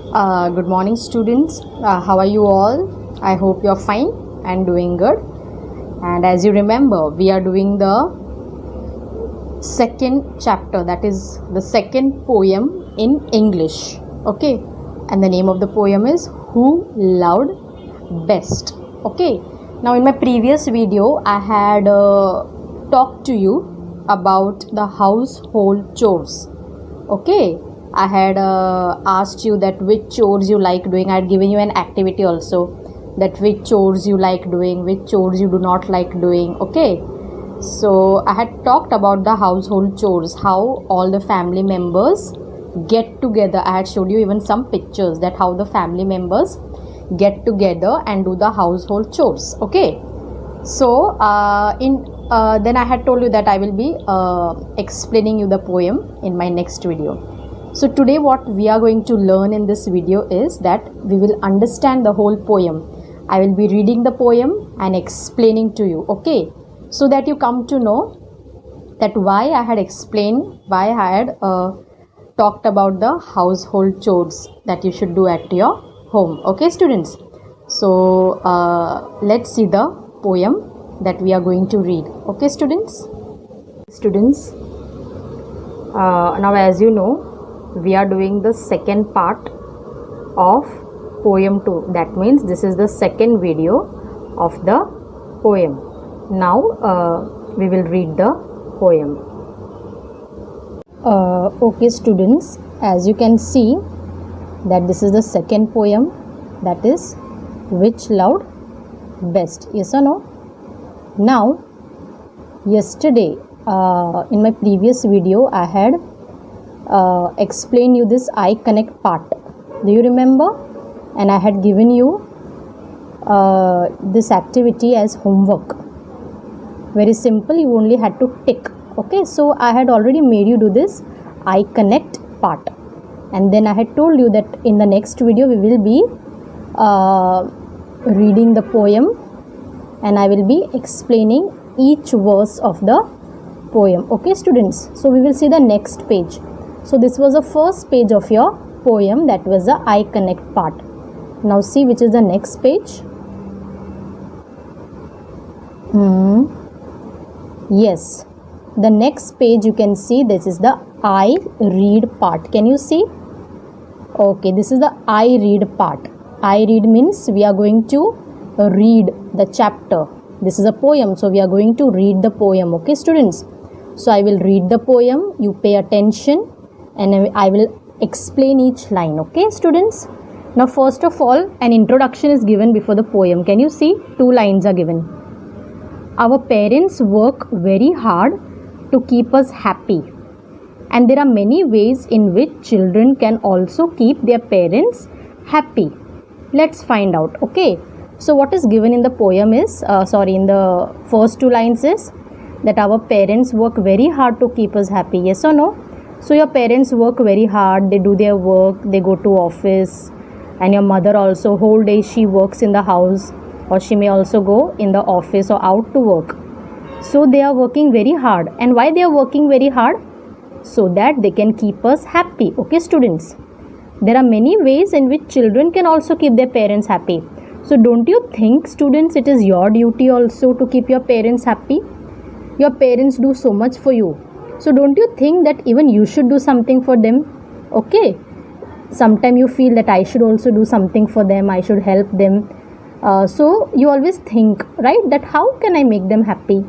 Good morning, students. How are you all? I hope you're fine and doing good. And as you remember, we are doing the second chapter, that is the second poem in English. Okay, and the name of the poem is Who Loved Best. Okay, now in my previous video, I had talked to you about the household chores. Okay, I had asked you that which chores you like doing. I had given you an activity also, that which chores you like doing, which chores you do not like doing. Okay, so I had talked about the household chores, how all the family members get together. I had showed you even some pictures that how the family members get together and do the household chores. Okay, so then I had told you that I will be explaining you the poem in my next video. So today what we are going to learn in this video is that we will understand the whole poem. I will be reading the poem and explaining to you, okay, so that you come to know that why I had explained, why I had talked about the household chores that you should do at your home. Okay, students, so let's see the poem that we are going to read. Okay, students, now as you know, we are doing the second part of poem 2. That means this is the second video of the poem. Now we will read the poem. Okay, students, as you can see that this is the second poem, that is Which Loved Best. Yes or no? Now, yesterday in my previous video I had explain you this I connect part. Do you remember? And I had given you this activity as homework. Very simple, you only had to tick. Okay, so I had already made you do this I connect part, and then I had told you that in the next video we will be reading the poem and I will be explaining each verse of the poem. Okay, students, so we will see the next page. So this was the first page of your poem, that was the I connect part. Now see which is the next page. Yes, the next page you can see this is the I read part. Can you see? Okay, this is the I read part. I read means we are going to read the chapter. This is a poem, so we are going to read the poem. Okay, students, so I will read the poem, you pay attention and I will explain each line. Okay, students, now first of all an introduction is given before the poem. Can you see? 2 lines are given. Our parents work very hard to keep us happy, and there are many ways in which children can also keep their parents happy. Let's find out. Okay, so what is given in the poem is in the first 2 lines is that our parents work very hard to keep us happy. Yes or no? So your parents work very hard, they do their work, they go to office, and your mother also whole day she works in the house, or she may also go in the office or out to work. So they are working very hard. And why they are working very hard? So that they can keep us happy. Okay, students, there are many ways in which children can also keep their parents happy. So don't you think, students, it is your duty also to keep your parents happy? Your parents do so much for you, so don't you think that even you should do something for them? Okay, sometimes you feel that I should also do something for them, I should help them. So you always think, right, that how can I make them happy?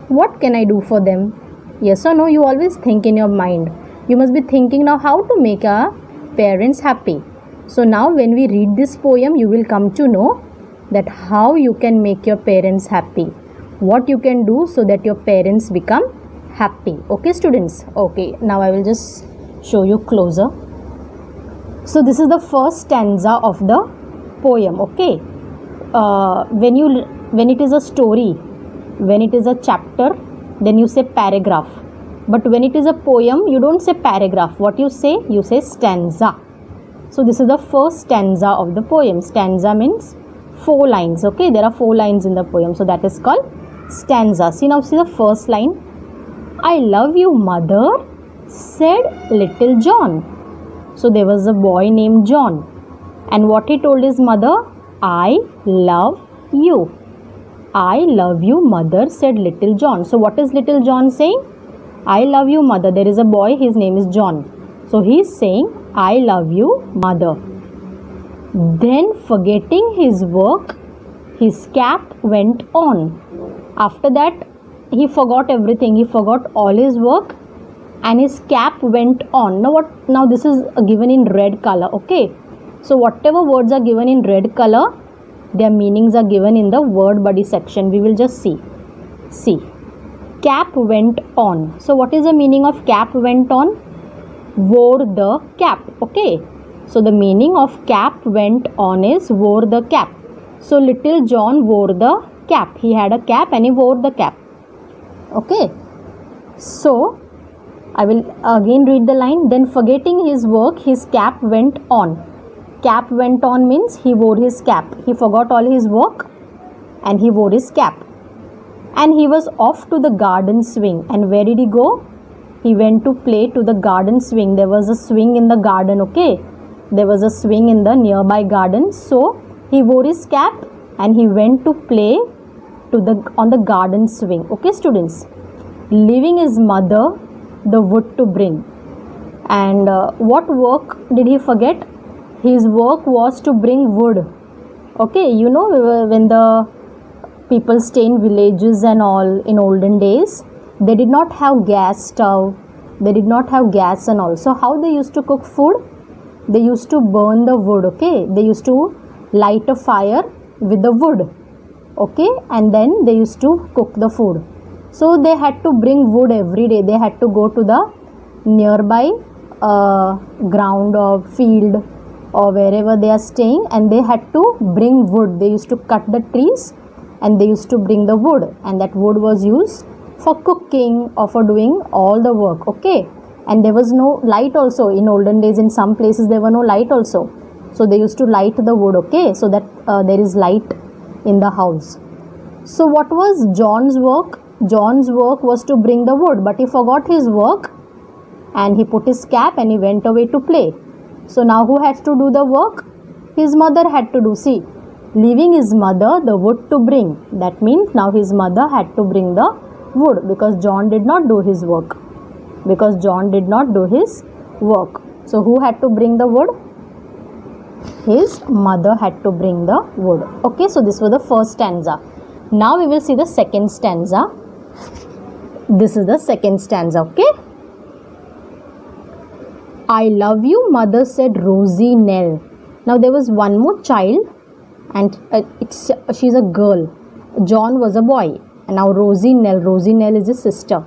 What can I do for them? Yes or no? You always think in your mind. You must be thinking now how to make our parents happy. So now when we read this poem, you will come to know that how you can make your parents happy, what you can do so that your parents become happy. Okay, students. Okay, now I will just show you closer. So this is the first stanza of the poem. Okay, when it is a story, when it is a chapter, then you say paragraph, but when it is a poem you don't say paragraph. What you say? You say stanza. So this is the first stanza of the poem. Stanza means 4 lines. Okay, there are 4 lines in the poem, so that is called stanza. See, now see the first line. I love you, mother, said little John. So there was a boy named John. And what he told his mother? I love you. I love you, mother, said little John. So what is little John saying? I love you, mother. There is a boy, his name is John. So he is saying, I love you, mother. Then, forgetting his work, his cap went on. After that, he forgot everything. He forgot all his work and his cap went on. Now this is given in red color, okay? So whatever words are given in red color, their meanings are given in the word body section. We will just see. See. Cap went on. So what is the meaning of cap went on? Wore the cap, okay? So the meaning of cap went on is wore the cap. So little John wore the cap. He had a cap and he wore the cap. Okay. So I will again read the line. Then forgetting his work, his cap went on. Cap went on means he wore his cap. He forgot all his work and he wore his cap. And he was off to the garden swing. And where did he go? He went to play to the garden swing. There was a swing in the garden, okay? There was a swing in the nearby garden. So he wore his cap and he went to play on the garden swing. Okay, students? Leaving his mother the wood to bring. And what work did he forget? His work was to bring wood. Okay, you know, when the people stay in villages and all in olden days, they did not have gas stove. They did not have gas and all. So how they used to cook food? They used to burn the wood, okay? They used to light a fire with the wood, okay? And then they used to cook the food. So they had to bring wood every day. They had to go to the nearby ground or field or wherever they are staying, and they had to bring wood. They used to cut the trees and they used to bring the wood, and that wood was used for cooking or for doing all the work, okay? And there was no light also in olden days. In some places there were no light also, so they used to light the wood, okay, so that there is light in the house. So what was John's work? John's work was to bring the wood, but he forgot his work and he put his cap and he went away to play. So now who had to do the work? His mother had to do. See, leaving his mother the wood to bring. That means now his mother had to bring the wood because John did not do his work. Because John did not do his work. So who had to bring the wood? His mother had to bring the wood. Okay, so this was the first stanza. Now we will see the second stanza. This is the second stanza, okay? I love you, mother, said Rosie Nell. Now there was one more child and she's a girl. John was a boy. And now Rosie Nell is his sister.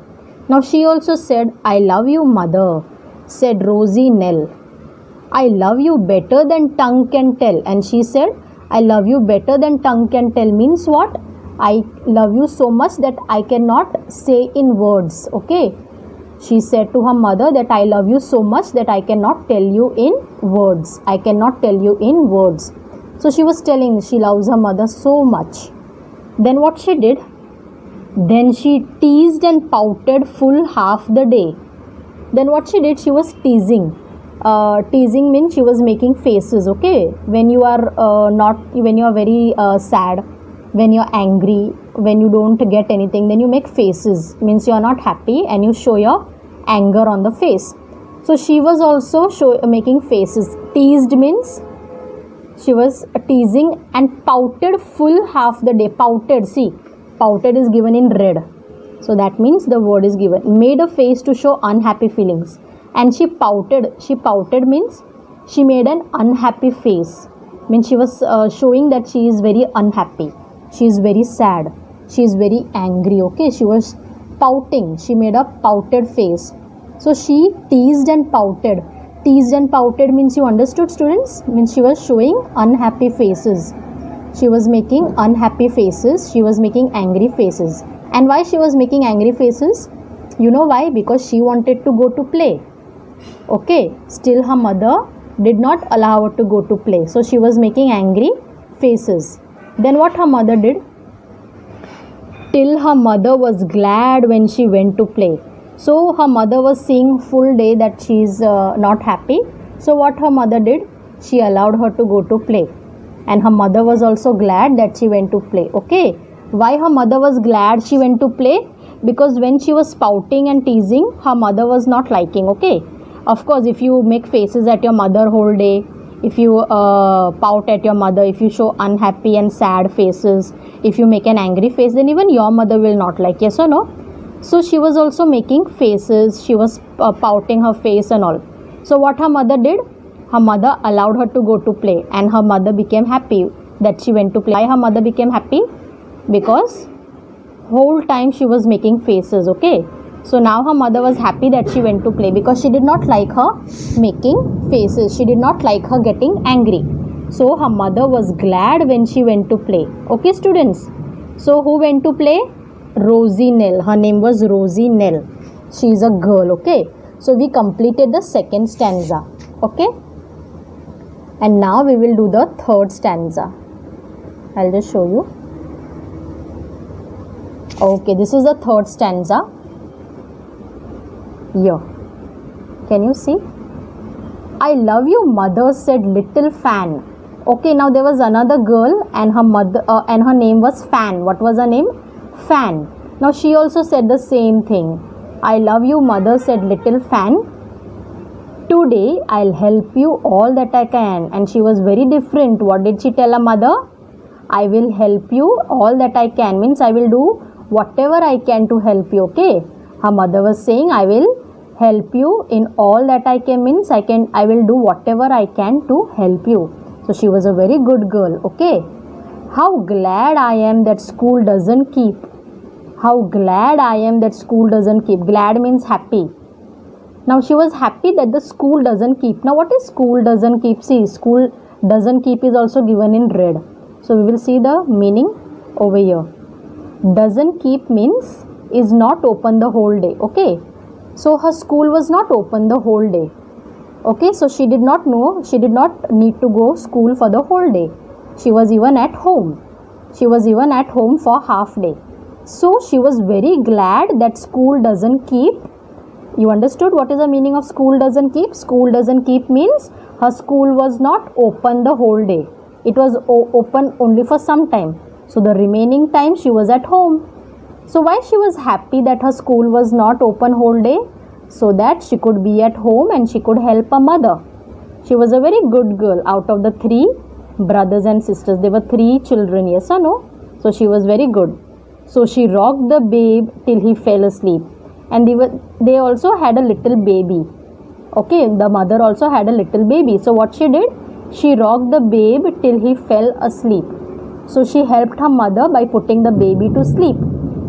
Now she also said, I love you, mother, said Rosie Nell. I love you better than tongue can tell. And she said, I love you better than tongue can tell means what? I love you so much that I cannot say in words, okay? She said to her mother that I love you so much that I cannot tell you in words. I cannot tell you in words. So she was telling she loves her mother so much. Then what she did? Then she teased and pouted full half the day. Then what she did? She was teasing. Teasing means she was making faces, okay? When you are when you are very sad, when you are angry, when you don't get anything, then you make faces. Means you are not happy and you show your anger on the face. So she was also making faces. Teased means she was teasing and pouted full half the day. Pouted, see, pouted is given in red. So that means the word is given. Made a face to show unhappy feelings. And she pouted. She pouted means she made an unhappy face. Means she was showing that she is very unhappy. She is very sad. She is very angry. Okay, she was pouting. She made a pouted face. So she teased and pouted. Teased and pouted means, you understood, students? Means she was showing unhappy faces. She was making unhappy faces. She was making angry faces. And why she was making angry faces? You know why? Because she wanted to go to play. Okay, still her mother did not allow her to go to play. So she was making angry faces. Then what her mother did? Till her mother was glad when she went to play. So her mother was seeing full day that she is not happy. So what her mother did? she allowed her to go to play, and her mother was also glad that she went to play. Okay, why her mother was glad she went to play? Because when she was spouting and teasing, her mother was not liking. Okay, of course, if you make faces at your mother whole day, if you pout at your mother, if you show unhappy and sad faces, if you make an angry face, then even your mother will not like. Yes or no? So she was also making faces, she was pouting her face and all. So what her mother did? Her mother allowed her to go to play, and her mother became happy that she went to play. Why her mother became happy? Because whole time she was making faces. Okay, so now her mother was happy that she went to play, because she did not like her making faces, she did not like her getting angry. So her mother was glad when she went to play. Okay students, so who went to play? Rosie Nell. Her name was Rosie Nell. She is a girl. Okay, so we completed the second stanza. Okay, and now we will do the third stanza. I'll just show you. Okay, this is the third stanza. Here, can you see? I love you, mother, said little Fan. Okay, now there was another girl, and her mother and her name was Fan. What was her name? Fan. Now she also said the same thing. I love you, mother, said little Fan. Today I'll help you all that I can. And she was very different. What did she tell her mother? I will help you all that I can, means I will do whatever I can to help you. Okay, her mother was saying I will help you in all that I can, means I will do whatever I can to help you. So she was a very good girl. Okay, how glad I am that school doesn't keep. How glad I am that school doesn't keep. Glad means happy. Now she was happy that the school doesn't keep. Now what is school doesn't keep? See, school doesn't keep is also given in red. So we will see the meaning over here. Doesn't keep means is not open the whole day. Okay, so her school was not open the whole day. Okay, so she did not need to go school for the whole day. She was even at home. She was even at home for half day. So she was very glad that school doesn't keep. You understood what is the meaning of school doesn't keep? School doesn't keep means her school was not open the whole day. It was open only for some time. So the remaining time she was at home. So why she was happy that her school was not open whole day? So that she could be at home and she could help her mother. She was a very good girl. Out of the 3 brothers and sisters, there were 3 children, yes or no? So she was very good. So she rocked the babe till he fell asleep. And they also had a little baby. Okay, the mother also had a little baby. So what she did? She rocked the babe till he fell asleep. So she helped her mother by putting the baby to sleep.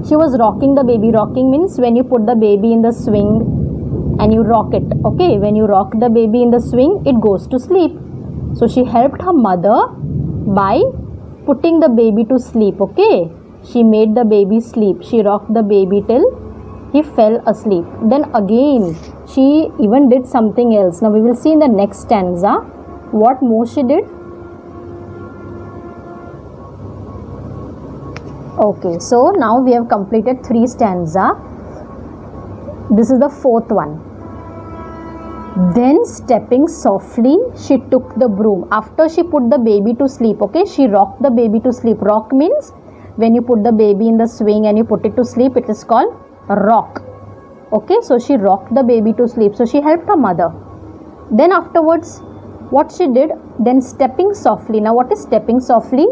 She was rocking the baby. Rocking means when you put the baby in the swing and you rock it. Okay, when you rock the baby in the swing, it goes to sleep. So she helped her mother by putting the baby to sleep. Okay, she made the baby sleep. She rocked the baby till he fell asleep. Then again she even did something else. Now we will see in the next stanza what more she did. Okay, so now we have completed 3 stanza. This is the 4th one. Then stepping softly, she took the broom. After she put the baby to sleep, okay, she rocked the baby to sleep. Rock means when you put the baby in the swing and you put it to sleep, it is called rock. Okay, so she rocked the baby to sleep. So she helped her mother. Then afterwards, what she did? Then stepping softly. Now what is stepping softly?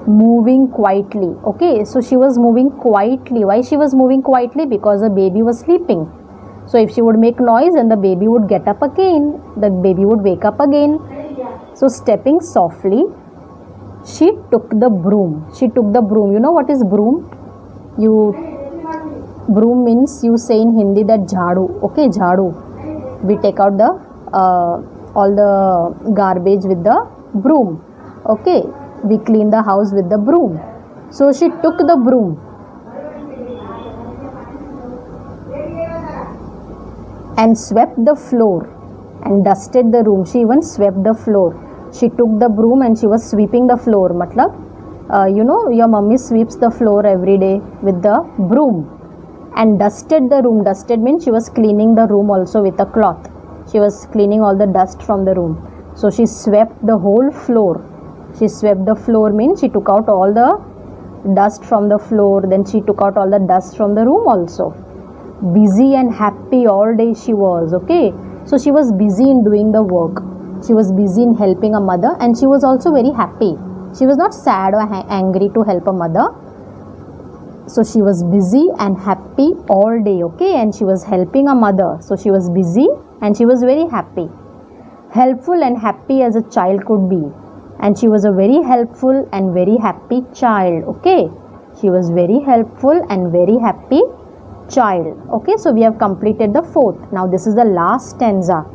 Moving quietly. Okay, so she was moving quietly. Why she was moving quietly? Because the baby was sleeping. So if she would make noise and the baby would get up again, the baby would wake up again. So stepping softly, she took the broom. She took the broom. You know what is broom? Broom means, you say in Hindi that jhadu. Okay, jhadu. We take out the all the garbage with the broom. Okay, we clean the house with the broom. So she took the broom and swept the floor and dusted the room. She even swept the floor. She took the broom and she was sweeping the floor. Matlab, you know, your mummy sweeps the floor every day with the broom. And dusted the room. Dusted means she was cleaning the room also with a cloth. She was cleaning all the dust from the room. So she swept the whole floor. She swept the floor means she took out all the dust from the floor, then she took out all the dust from the room also. Busy and happy all day she was, okay. So she was busy in doing the work. She was busy in helping her mother, and she was also very happy. She was not sad or angry to help her mother. So she was busy and happy all day, okay, and she was helping her mother. So she was busy and she was very happy. Helpful and happy as a child could be. And she was a very helpful and very happy child, okay. She was very helpful and very happy child, okay. So we have completed the fourth. Now this is the last stanza.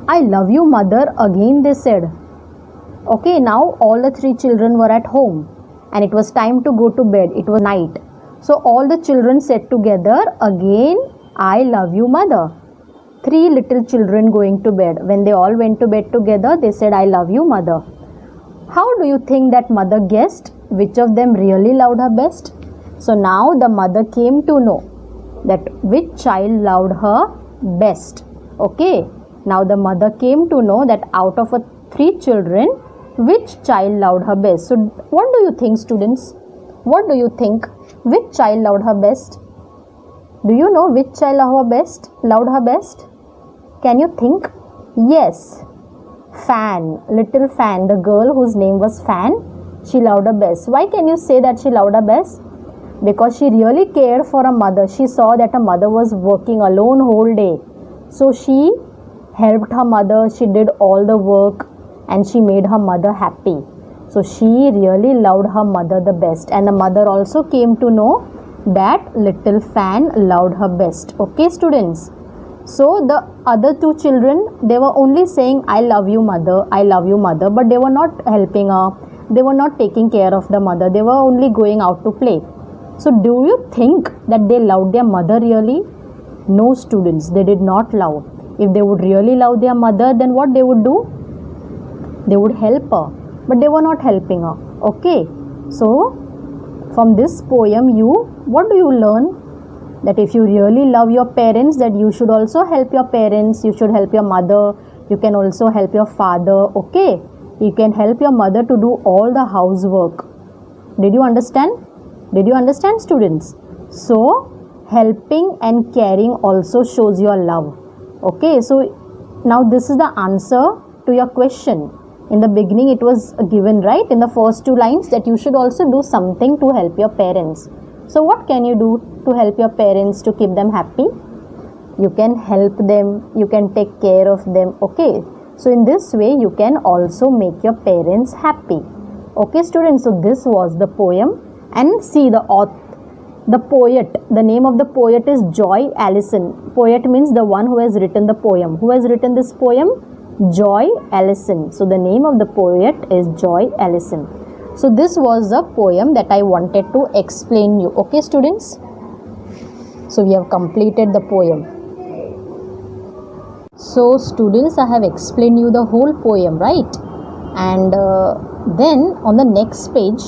I love you, mother, again they said. Okay, now all the three children were at home and it was time to go to bed. It was night. So all the children said together again, I love you, mother. Three little children going to bed. When they all went to bed together, they said, I love you, mother. How do you think that mother guessed which of them really loved her best? So now the mother came to know that which child loved her best. Okay. Now the mother came to know that out of three children, which child loved her best. So what do you think, students? What do you think? Which child loved her best? Do you know which child loved her best? Can you think? Yes. Fan, little Fan, the girl whose name was Fan, she loved her best. Why can you say that she loved her best? Because she really cared for her mother. She saw that her mother was working alone whole day. So she helped her mother, she did all the work and she made her mother happy. So she really loved her mother the best, and the mother also came to know that little Fan loved her best. Okay, students. So the other two children, they were only saying, I love you, mother, I love you, mother, but they were not helping her. They were not taking care of the mother. They were only going out to play. So do you think that they loved their mother really? No, students, they did not love. If they would really love their mother, then what they would do? They would help her, but they were not helping her. Okay. So from this poem, what do you learn? That if you really love your parents, that you should also help your parents. You should help your mother. You can also help your father. Okay. You can help your mother to do all the housework. Did you understand? Did you understand, students? So helping and caring also shows your love. Okay. So now this is the answer to your question. In the beginning it was given, right, in the first two lines, that you should also do something to help your parents. So what can you do to help your parents to keep them happy? You can help them, you can take care of them. Okay. So in this way you can also make your parents happy. Okay, students. So this was the poem, and see the poet. The name of the poet is Joy Allison. Poet means the one who has written the poem. Who has written this poem? Joy Allison. So the name of the poet is Joy Allison. So this was a poem that I wanted to explain you. Okay, students. So we have completed the poem. So students, I have explained you the whole poem, right? And then on the next page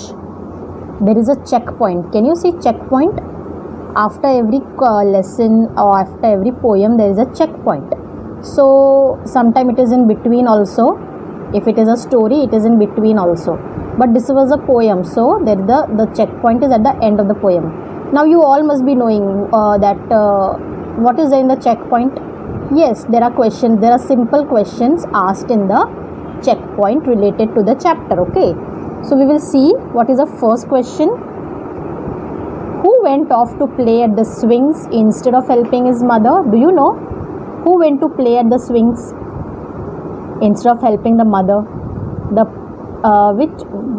there is a checkpoint. Can you see checkpoint? After every lesson or after every poem there is a checkpoint. So sometime it is in between also. If it is a story, it is in between also. But this was a poem, so there the checkpoint is at the end of the poem. Now you all must be knowing what is there in the checkpoint. Yes, there are questions. There are simple questions asked in the checkpoint related to the chapter. Okay. So we will see what is the first question. Who went off to play at the swings instead of helping his mother? Do you know? Who went to play at the swings instead of helping the mother? The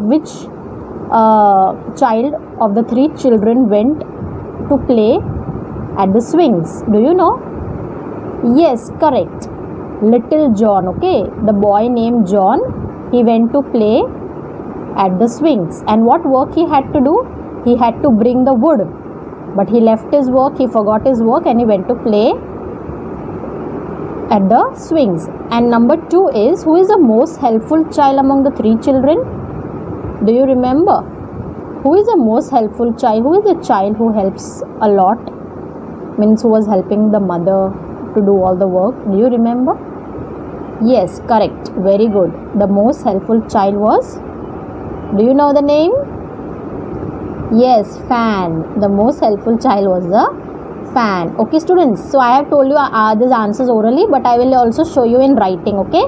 which child of the three children went to play at the swings? Do you know? Yes, correct. Little John. Okay, the boy named John, he went to play at the swings. And what work he had to do? He had to bring the wood. But he left his work, he forgot his work, and he went to play at the swings. And number 2 is, who is the most helpful child among the three children? Do you remember? Who is the most helpful child? Who is the child who helps a lot? Means who was helping the mother to do all the work? Do you remember? Yes, correct. Very good. The most helpful child was, do you know the name? Yes, fan. The most helpful child was the fan. Okay, students. So I have told you these answers orally, but I will also show you in writing. Okay,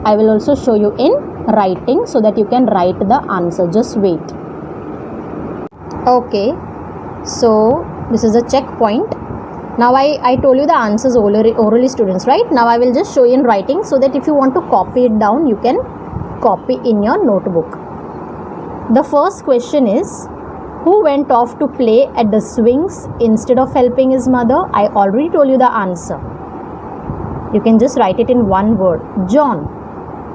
I will also show you in writing so that you can write the answer. Just wait. Okay, so this is a checkpoint. Now I told you the answers orally, students, right? Now I will just show you in writing so that if you want to copy it down, you can copy in your notebook. The first question is, who went off to play at the swings instead of helping his mother? I already told you the answer. You can just write it in one word. John.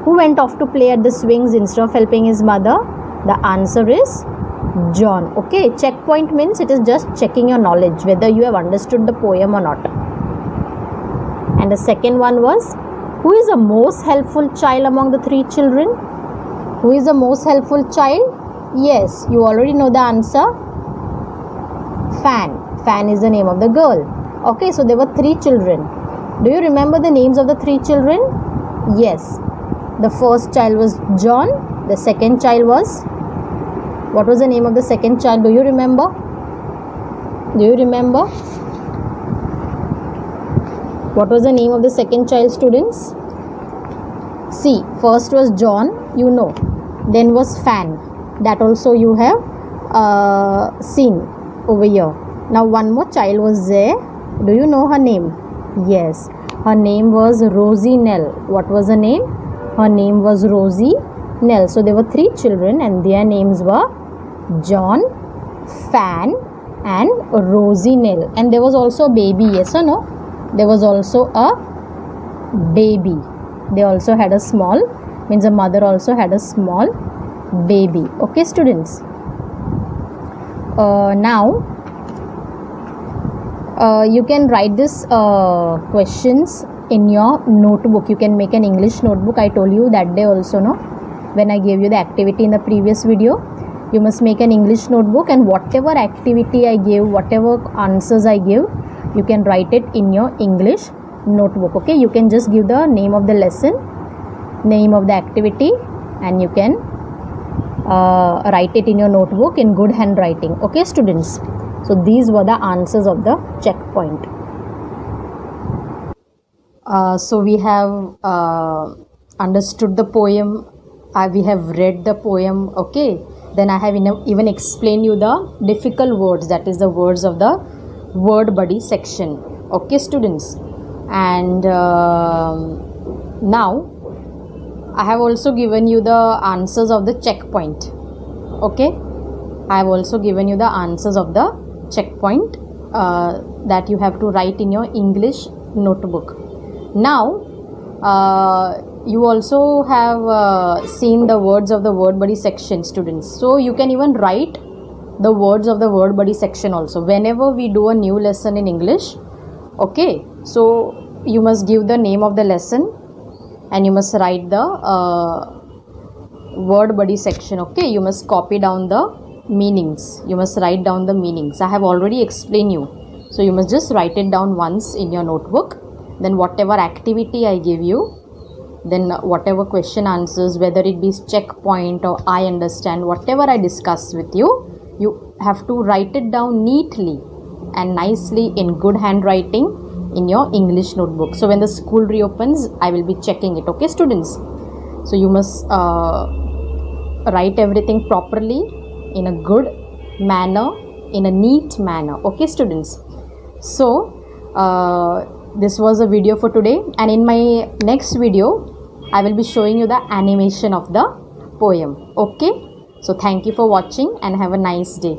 Who went off to play at the swings instead of helping his mother? The answer is John. Okay, checkpoint means it is just checking your knowledge whether you have understood the poem or not. And the second one was, who is the most helpful child among the three children? Who is the most helpful child? Yes, you already know the answer. Fan. Fan is the name of the girl. Okay, so there were three children. Do you remember the names of the three children? Yes. The first child was John. The second child was, what was the name of the second child? Do you remember? Do you remember? What was the name of the second child, students? See, first was John, you know. Then was Fan. That also you have seen over here. Now one more child was there. Do you know her name? Yes. Her name was Rosie Nell. What was her name? Her name was Rosie Nell. So there were three children and their names were John, Fan and Rosie Nell. And there was also a baby, yes or no? There was also a baby. They also had a small, means a mother also had a small baby. Okay, students. Now you can write this questions in your notebook. You can make an English notebook. I told you that day also, no, when I gave you the activity in the previous video. You must make an English notebook, and whatever activity I gave, whatever answers I give, you can write it in your English notebook. Okay, you can just give the name of the lesson, name of the activity, and you can write it in your notebook in good handwriting. Okay, students. So these were the answers of the checkpoint. So we have understood the poem. We have read the poem. Okay. Then I have even explained you the difficult words, that is the words of the word buddy section. Okay, students. And now I have also given you the answers of the checkpoint. Okay, I have also given you the answers of the checkpoint that you have to write in your English notebook. Now you also have seen the words of the word buddy section, students. So you can even write the words of the word buddy section also whenever we do a new lesson in English. Okay, so you must give the name of the lesson and you must write the word buddy section. Okay, you must copy down the meanings. You must write down the meanings. I have already explained you. So you must just write it down once in your notebook. Then whatever activity I give you, then whatever question answers, whether it be checkpoint or I understand, whatever I discuss with you, you have to write it down neatly and nicely in good handwriting in your English notebook. So when the school reopens, I will be checking it. Okay, students. So you must write everything properly in a good manner, in a neat manner. Okay, students. So this was a video for today, and in my next video I will be showing you the animation of the poem. Okay, so thank you for watching and have a nice day.